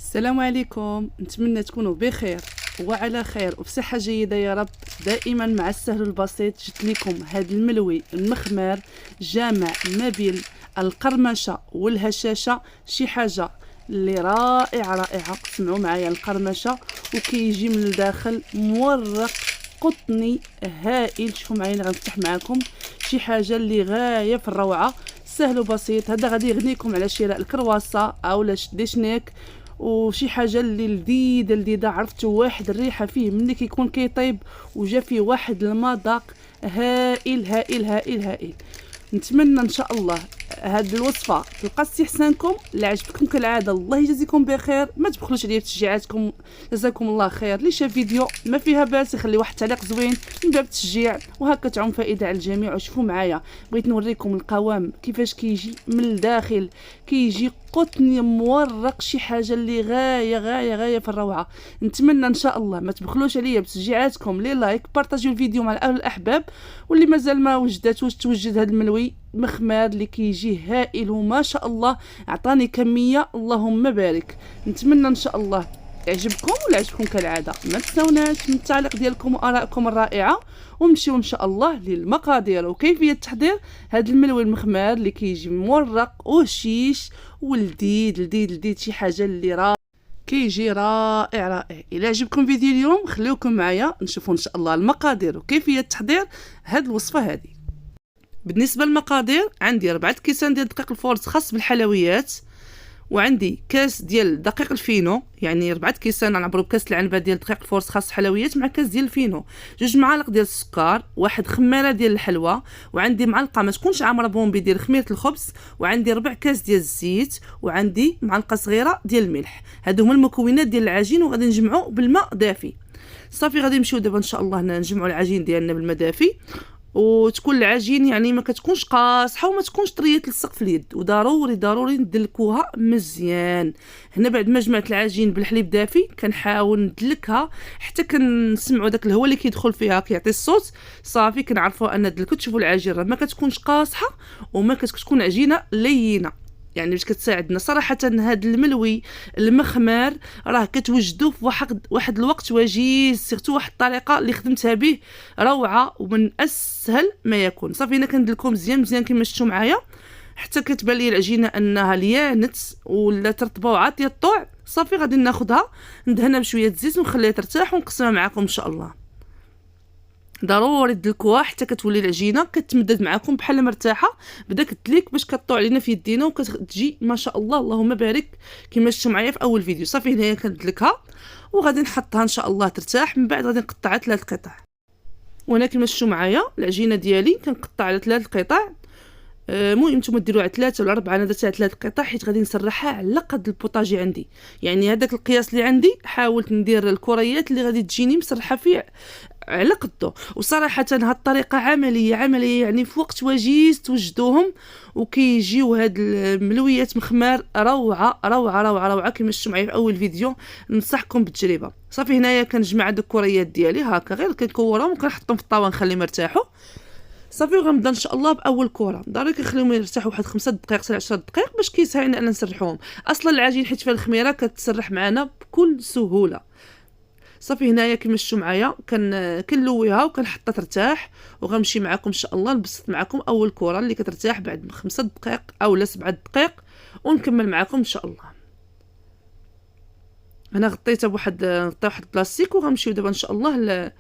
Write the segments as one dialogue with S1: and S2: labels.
S1: السلام عليكم، نتمنى تكونوا بخير وعلى خير وبصحة جيدة يا رب. دائما مع السهل البسيط جبت لكم هذا الملوي المخمار جامع ما بين القرمشة والهشاشة، شي حاجة اللي رائعة. سمعوا معايا القرمشة وكيجي من الداخل مورق قطني هائل. شوفوا معايا غنفتح معكم شي حاجة اللي غاية في الروعة، سهل وبسيط. هذا غادي يغنيكم على شراء الكرواسة او دي شنيك، وشي حاجه اللي لذيذه. عرفتوا واحد الريحه فيه ملي كيكون كيطيب وجا فيه واحد المذاق هائل. نتمنى ان شاء الله هاد الوصفه تلقى استحسانكم. اللي عجبتكم كالعاده الله يجازيكم بخير، ما تبخلوش عليا بتشجيعاتكم، جزاكم الله خير. اللي شاف فيديو ما فيها باس يخلي واحد التعليق زوين من باب التشجيع، وهكا تعم فائده على الجميع. وشوفوا معايا بغيت نوريكم القوام كيفاش كيجي من الداخل، كيجي قطني مورق، شي حاجه اللي غايه في الروعه. نتمنى ان شاء الله ما تبخلوش عليا بتشجيعاتكم، لي لايك، بارطاجيو الفيديو مع الاهل الاحباب، واللي مازال ما وجداتوش توجد هذا الملوي مخمار اللي كيجي هائل وما شاء الله. اعطاني كميه اللهم بارك. نتمنى ان شاء الله يعجبكم، ولا يعجبكم كالعاده ما تنساوناش من التعليق ديالكم وارائكم الرائعه. ونمشيو ان شاء الله للمقادير وكيفيه تحضير هذا الملوي المخمار اللي كيجي مورق وهشيش ولذيذ شي حاجه اللي كيجي رائع. الى عجبكم فيديو اليوم خليوكم معايا نشوفوا ان شاء الله المقادير وكيفيه تحضير هذه الوصفه هذه. بالنسبه للمقادير عندي 4 كيسان ديال دقيق الفورز خاص بالحلويات، وعندي كاس ديال دقيق الفينو، يعني 4 كيسان نعبروا بكاس العنبه ديال دقيق الفورز خاص حلويات مع كاس ديال الفينو، 2 معالق ديال السكر، 1 خماره ديال الحلوى، وعندي معلقه ما تكونش عامره بومبي ديال خميره الخبز، وعندي ربع كاس ديال الزيت، وعندي معلقه صغيره ديال الملح. هادو هما المكونات ديال العجين، وغادي نجمعو بالماء دافي. صافي غادي نمشيو دابا ان شاء الله نجمعوا العجين ديالنا بالماء دافي، وتكون العجين يعني ما كتكونش قاصحه وما تكونش طريه تلصق في اليد، وضروري ندلكوها مزيان. هنا بعد ما جمعت العجين بالحليب دافي كنحاول ندلكها حتى كنسمعوا داك الهواء اللي كيدخل فيها كيعطي الصوت. صافي كنعرفوا ان دلكت. تشوفوا العجين راه ما كتكونش قاصحه وما كتكون عجينه لينه، يعني باش كتساعدنا صراحه. هاد الملوي المخمار راه كتوجدوه في واحد الوقت وجيز، سيرتو واحد الطريقه اللي خدمتها به روعه ومن اسهل ما يكون. صافي هنا كندلكو مزيان كما شفتوا معايا حتى كتبان لي العجينه انها ليانت ولا ترطبه وعاطيه الطوع. صافي غادي ناخذها ندهنها بشويه الزيت ونخليها ترتاح ونقسمها معكم ان شاء الله. ضروري تدلكوها حتى كتولي العجينه كتمدد معكم بحال مرتاحه بداك الدليك باش كطوع علينا في يدينا وكتجي ما شاء الله اللهم بارك كما شفتوا معايا في اول فيديو. صافي هنايا كندلكها وغادي نحطها ان شاء الله ترتاح. من بعد غادي نقطعها 3 قطع، وهنا كما شفتوا معايا العجينه ديالي كنقطع على 3 قطع. المهم نتوما ديروا على 3 ولا 4، انا درت على 3 قطع حيت غادي نسرحها على قد البوطاجي عندي، يعني هذاك القياس اللي عندي حاولت ندير الكريات اللي غادي تجيني مسرحه فيه على قدو. وصراحه هاد الطريقه عمليه يعني في وقت وجيز توجدوهم وكيجيو هاد الملويات مخمار روعه كما شفتوا معايا في اول فيديو. ننصحكم بالتجربه. صافي هنايا كنجمع هاد الكريات ديالي هكا غير كنكورهم وكنحطهم في الطاوه نخليهم يرتاحوا. صافي غنبدا ان شاء الله باول كره. ضروري كنخليهم يرتاحوا واحد 5 دقائق حتى 10 دقائق باش كيساعدنا ان نسرحوهم. اصلا العجين حيت فيها الخميره كتسرح معنا بكل سهوله. صافي هنايا كما شفتوا معايا كنلويها وكنحطها ترتاح، وغنمشي معكم ان شاء الله نبسط معكم اول كره اللي كترتاح بعد 5 دقائق او 7 دقائق ونكمل معكم ان شاء الله. انا غطيتها بواحد بلاستيك وغنمشيو دابا ان شاء الله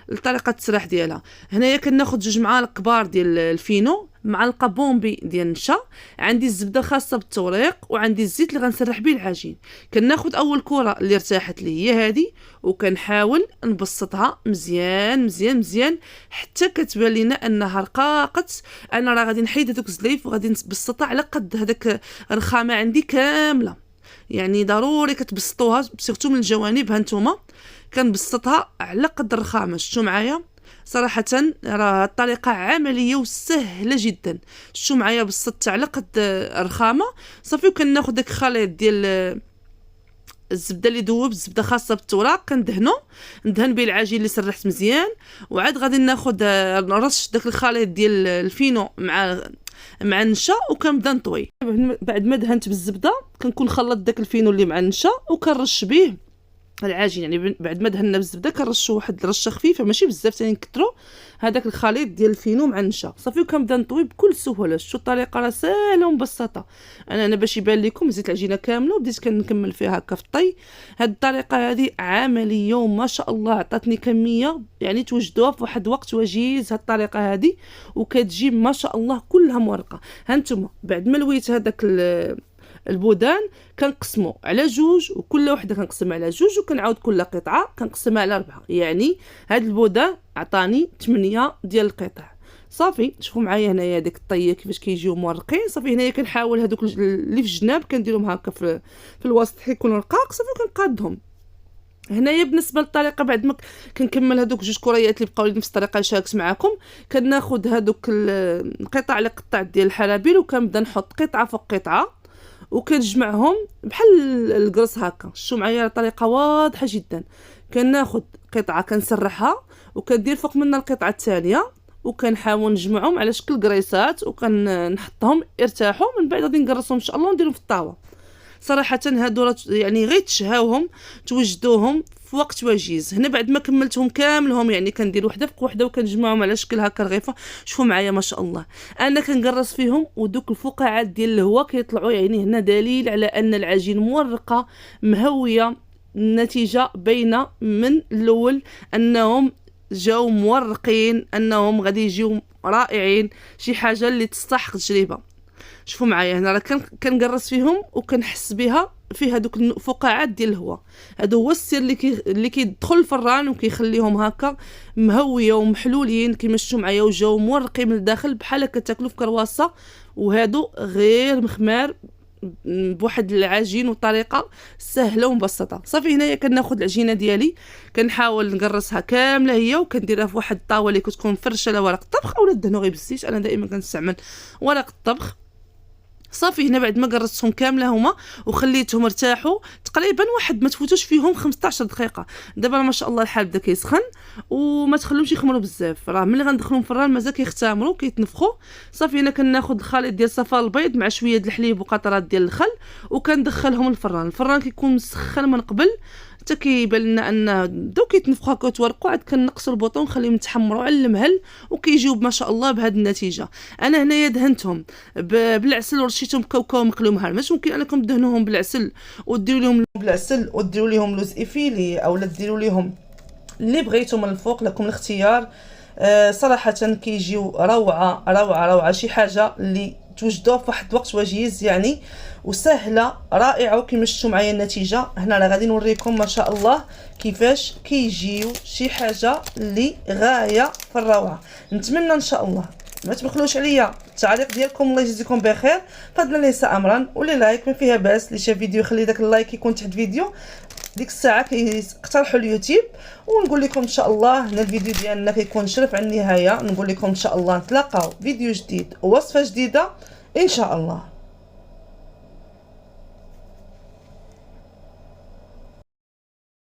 S1: لطريقه التسريح ديالها. هنايا كناخذ 2 معالق كبار ديال الفينو، معلقه بومبي ديال النشا، عندي الزبده الخاصه بالتوريق، وعندي الزيت اللي غنسرح به العجين. كناخذ اول كره اللي ارتاحت لي هي هذه وكنحاول نبسطها مزيان حتى كتبان لينا انها رقاقت. انا راه غادي نحيد هذوك الزليف وغادي نبسطها على قد هذاك الرخامه عندي كامله، يعني ضروري كتبسطوها سيرتو من الجوانب. ها نتوما كنبسطها على قد الرخامه. شفتوا معايا صراحه راه الطريقه عمليه وسهله جدا. شفتوا معايا بسطت على قد الرخامه. صافي وكناخذ داك الخليط ديال الزبده اللي دوب، الزبده خاصه بالتوراق، ندهن به العجين اللي سرحت مزيان، وعاد غادي ناخذ نرش داك الخليط ديال الفينو مع معنشه وكنبدا نطوي. بعد ما دهنت بالزبده كنكون خلط داك الفينو اللي معنشه وكنرش به العجين. يعني بعد ما دهنا بالزبده كنرشوا واحد الرشه خفيفه ماشي بزاف ثاني نكثروا هذاك الخليط ديال الفينو معنشه صافي. وكنبدا نطوي بكل سهوله. شفتوا الطريقه راه سهله ومبسطه. انا باش يبان لكم زيت العجينه كامله وبديت كنكمل فيها هكا في الطي. هاد الطريقه هذه عمليه وما شاء الله عطاتني كميه يعني توجدوها في واحد وقت وجيز. هاد الطريقه هذه وكتجي ما شاء الله كلها مورقه. ها انتم بعد ما لويت هذاك البودان كنقسمو على جوج وكل وحده كنقسمها على جوج وكنعاود كل قطعه كنقسمها على 4. يعني هاد البودان عطاني 8 ديال القطع صافي. شوفوا معايا هنايا ديك الطيه كيفاش كيجيو مورقين صافي. هنايا كنحاول هذوك اللي في الجناب كنديرهم هكا في الوسط حيت يكونوا رقاق صافي وكنقادهم. هنايا بالنسبه للطريقه بعد ما كنكمل هذوك جوج كريات اللي بقاو لي نفس الطريقه اللي شاركت معكم كناخذ هذوك القطع اللي قطعت ديال الحلابيل وكنبدا نحط قطعه فوق قطعه وكنجمعهم بحال القرص هكا. شوفوا معايا الطريقه واضحه جدا. كناخذ قطعه كنسرحها وكندير فوق منها القطعه الثانيه وكنحاول نجمعهم على شكل قريصات وكنحطهم يرتاحوا. من بعد غادي نقرصهم ان شاء الله ونديرهم في الطاوه. صراحه هادو يعني غير تشهاوهم توجدوهم في وقت وجيز. هنا بعد ما كملتهم كاملهم يعني كندير وحده فوق وحده وكنجمعهم على شكل هكا رغيفه. شوفوا معايا ما شاء الله انا كنقرص فيهم ودوك الفقاعات ديال الهواء كيطلعوا. يعني هنا دليل على ان العجين مورقه مهويه. النتيجه باينه من الاول انهم جاو مورقين انهم غادي يجيو رائعين. شي حاجه اللي تستحق تجربه. شوفوا معايا هنا راه كنقرص فيهم وكنحس بها في هذوك الفقاعات ديال الهواء. هذا هو السر اللي كيدخل الفران وكيخليهم هكا مهويه ومحلولين كيما شفتوا معايا وجاو مورقين من الداخل بحال هكا تاكلوا في كرواسه. وهادو غير مخمار بواحد العجين وطريقه سهله ومبسطه صافي. هنايا كناخذ العجينه ديالي كنحاول نقرصها كامله هي وكنديرها في واحد الطاوه اللي كتكون مفرشه على ورق الطبخ اولا دهنوا غير بالزيت. انا دائما كنستعمل ورق الطبخ صافي. هنا بعد ما قرصتهم كامله هما وخليتهم ارتاحوا تقريبا واحد ما تفوتوش فيهم 15 دقيقه. دابا ما شاء الله الحال بدا كيسخن وما تخلوهمش يخمروا بزاف. راه ملي غندخلهم في الفران مازال كيختمروا كيتنفخوا صافي. هنا كناخذ الخليط ديال صفار البيض مع شويه د الحليب وقطرات ديال الخل وكندخلهم الفران كيكون مسخن من قبل حتى كيبان لنا ان بداو كيتنفخوا هكا وتورقوا. عاد كنقصوا البوطون نخليهم يتحمروا على المهل وكيجيو ما شاء الله بهذه النتيجه. انا هنايا دهنتهم بالعسل ورشيتهم كاوكاو مقلي مهرمش. ممكن انكم تدهنوهم بالعسل وديروا لهم لوز افيلي اولا ديروا لهم اللي بغيتو من الفوق لكم الاختيار. صراحه كيجيو روعه روعه روعه. شي حاجه اللي توجدوها في واحد الوقت وجيز يعني وسهله رائعه. وكما شفتوا معايا النتيجه هنا راه غادي نوريكم ما شاء الله كيفاش كيجيو شي حاجه اللي غايه في الروعه. نتمنى ان شاء الله ما تبخلوش عليا التعليق ديالكم. الله يجزيكم بخير. فضلا ليس امرا ولي لايك ما فيها باس. اللي شاف فيديو يخلي داك اللايك يكون تحت فيديو ديك الساعه كيقترحوا اليوتيوب. ونقول لكم ان شاء الله هنا الفيديو ديالنا كيكون شرف على النهايه. نقول لكم ان شاء الله نتلاقاو فيديو جديد ووصفه جديده ان شاء الله.